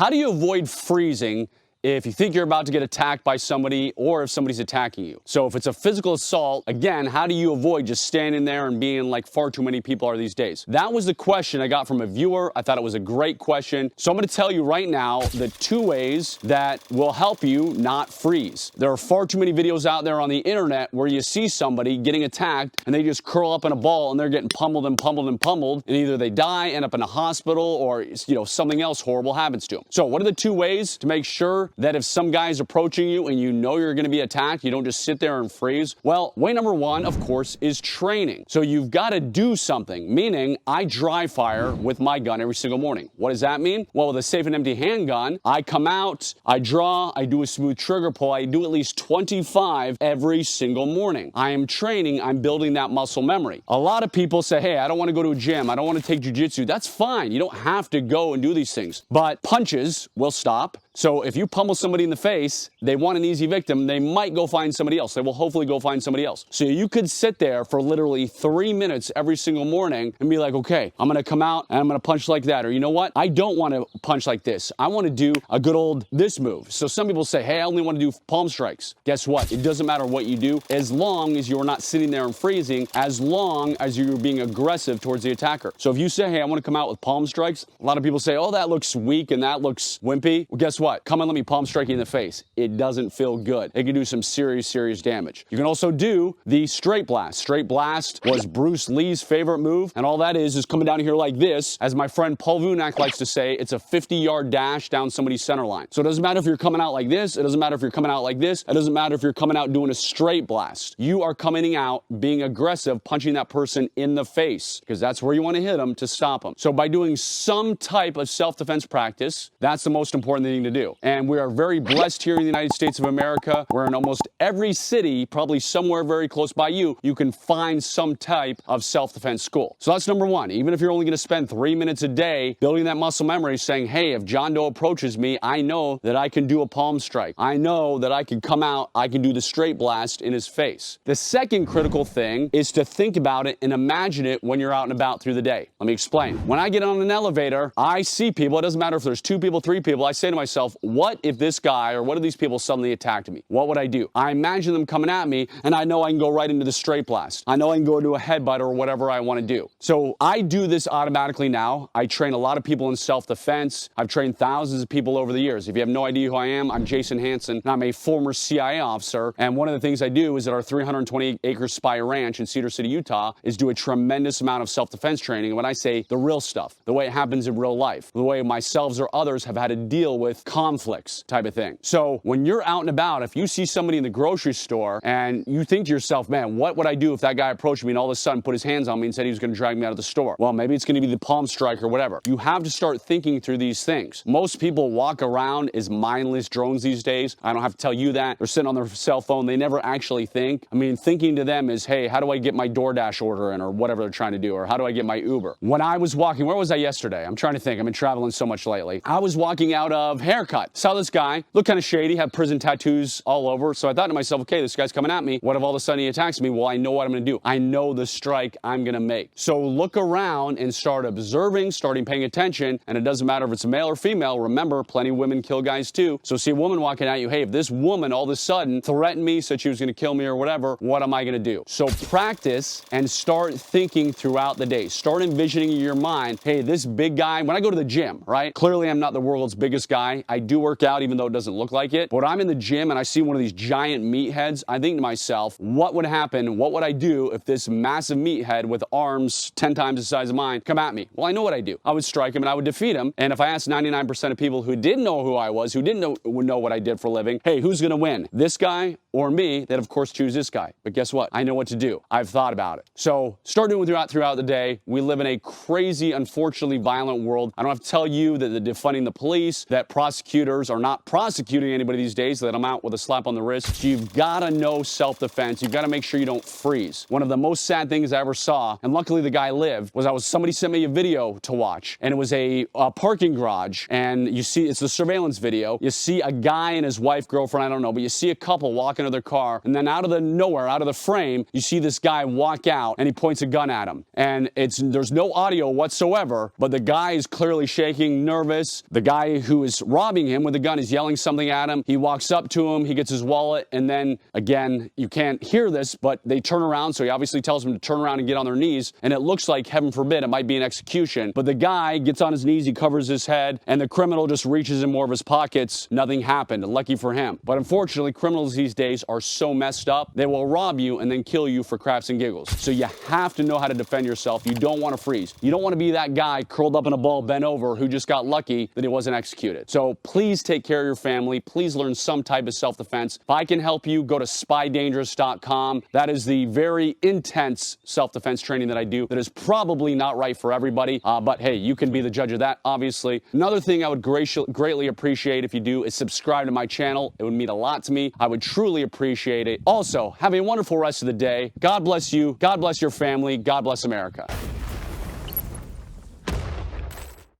How do you avoid freezing if you think you're about to get attacked by somebody or if somebody's attacking you? So if it's a physical assault, again, how do you avoid just standing there and being like far too many people are these days? That was the question I got from a viewer. I thought it was a great question. So I'm going to tell you right now the 2 ways that will help you not freeze. There are far too many videos out there on the internet where you see somebody getting attacked and they just curl up in a ball and they're getting pummeled and pummeled and pummeled, and either they die, end up in a hospital, or something else horrible happens to them. So what are the 2 ways to make sure that if some guy is approaching you and you know you're going to be attacked, you don't just sit there and freeze? Well, way number 1, of course, is training. So you've got to do something, meaning I dry fire with my gun every single morning. What does that mean? Well, with a safe and empty handgun, I come out, I draw, I do a smooth trigger pull, I do at least 25 every single morning. I am training, I'm building that muscle memory. A lot of people say, hey, I don't want to go to a gym, I don't want to take jiu-jitsu. That's fine. You don't have to go and do these things. But punches will stop. So if you pummel somebody in the face, they want an easy victim, they might go find somebody else. They will hopefully go find somebody else. So you could sit there for literally 3 minutes every single morning and be like, okay, I'm going to come out and I'm going to punch like that. Or you know what? I don't want to punch like this. I want to do a good old this move. So some people say, hey, I only want to do palm strikes. Guess what? It doesn't matter what you do as long as you're not sitting there and freezing, as long as you're being aggressive towards the attacker. So if you say, hey, I want to come out with palm strikes, a lot of people say, oh, that looks weak and that looks wimpy. Well, guess what? Come and let me palm strike you in the face. It doesn't feel good. It can do some serious, serious damage. You can also do the straight blast. Straight blast was Bruce Lee's favorite move, and all that is coming down here like this. As my friend Paul Vunak likes to say, it's a 50-yard dash down somebody's center line. So it doesn't matter if you're coming out like this. It doesn't matter if you're coming out like this. It doesn't matter if you're coming out doing a straight blast. You are coming out being aggressive, punching that person in the face, because that's where you want to hit them to stop them. So by doing some type of self-defense practice, that's the most important thing to do. And we are very blessed here in the United States of America. We're in almost every city, probably somewhere very close by you, you can find some type of self-defense school. So that's number 1. Even if you're only going to spend 3 minutes a day building that muscle memory, saying, hey, if John Doe approaches me, I know that I can do a palm strike. I know that I can come out, I can do the straight blast in his face. The second critical thing is to think about it and imagine it when you're out and about through the day. Let me explain. When I get on an elevator, I see people. It doesn't matter if there's 2 people, 3 people. I say to myself, what if this guy or what if these people suddenly attacked me? What would I do? I imagine them coming at me, and I know I can go right into the straight blast. I know I can go into a headbutt or whatever I want to do. So I do this automatically now. I train a lot of people in self-defense. I've trained thousands of people over the years. If you have no idea who I am, I'm Jason Hanson, and I'm a former CIA officer. And one of the things I do is at our 320-acre Spy Ranch in Cedar City, Utah, is do a tremendous amount of self-defense training. And when I say the real stuff, the way it happens in real life, the way myself or others have had to deal with conflicts type of thing. So when you're out and about, if you see somebody in the grocery store and you think to yourself, man, what would I do if that guy approached me and all of a sudden put his hands on me and said he was going to drag me out of the store? Well, maybe it's going to be the palm strike or whatever. You have to start thinking through these things. Most people walk around as mindless drones these days. I don't have to tell you that. They're sitting on their cell phone. They never actually think. I mean, thinking to them is, hey, how do I get my DoorDash order in, or whatever they're trying to do, or how do I get my Uber? When I was walking, where was I yesterday? I'm trying to think. I've been traveling so much lately. I was walking out of haircut. Saw this guy, looked kind of shady, had prison tattoos all over. So I thought to myself, okay, this guy's coming at me. What if all of a sudden he attacks me? Well, I know what I'm going to do. I know the strike I'm going to make. So look around and start observing, starting paying attention. And it doesn't matter if it's a male or female. Remember, plenty of women kill guys too. So see a woman walking at you, hey, if this woman all of a sudden threatened me, said she was going to kill me or whatever, what am I going to do? So practice and start thinking throughout the day. Start envisioning in your mind, hey, this big guy, when I go to the gym, right? Clearly I'm not the world's biggest guy. I do work out even though it doesn't look like it. But when I'm in the gym and I see one of these giant meatheads, I think to myself, what would happen? What would I do if this massive meathead with arms 10 times the size of mine come at me? Well, I know what I do. I would strike him and I would defeat him. And if I asked 99% of people who didn't know who I was, who didn't know what I did for a living, hey, who's going to win? This guy or me? They'd of course choose this guy. But guess what? I know what to do. I've thought about it. So start doing it throughout the day. We live in a crazy, unfortunately violent world. I don't have to tell you that the defunding the police, that prosecuting prosecutors are not prosecuting anybody these days, so let them out with a slap on the wrist. So you've got to know self-defense. You've got to make sure you don't freeze. One of the most sad things I ever saw, and luckily the guy lived, was somebody sent me a video to watch, and it was a parking garage, and you see, it's the surveillance video. You see a guy and his wife, girlfriend, I don't know, but you see a couple walking to their car, and then out of the nowhere, out of the frame, you see this guy walk out, and he points a gun at him. And there's no audio whatsoever, but the guy is clearly shaking, nervous. The guy who is robbing him with the gun is yelling something at him. He walks up to him, he gets his wallet, and then, again, you can't hear this, but they turn around, so he obviously tells them to turn around and get on their knees, and it looks like, heaven forbid, it might be an execution, but the guy gets on his knees, he covers his head, and the criminal just reaches in more of his pockets. Nothing happened. Lucky for him. But unfortunately, criminals these days are so messed up, they will rob you and then kill you for craps and giggles. So you have to know how to defend yourself. You don't want to freeze. You don't want to be that guy curled up in a ball, bent over, who just got lucky that he wasn't executed. So please take care of your family. Please learn some type of self-defense. If I can help you, go to spydangerous.com. That is the very intense self-defense training that I do that is probably not right for everybody, but hey, you can be the judge of that, obviously. Another thing I would greatly appreciate if you do is subscribe to my channel. It would mean a lot to me. I would truly appreciate it. Also, have a wonderful rest of the day. God bless you. God bless your family. God bless America.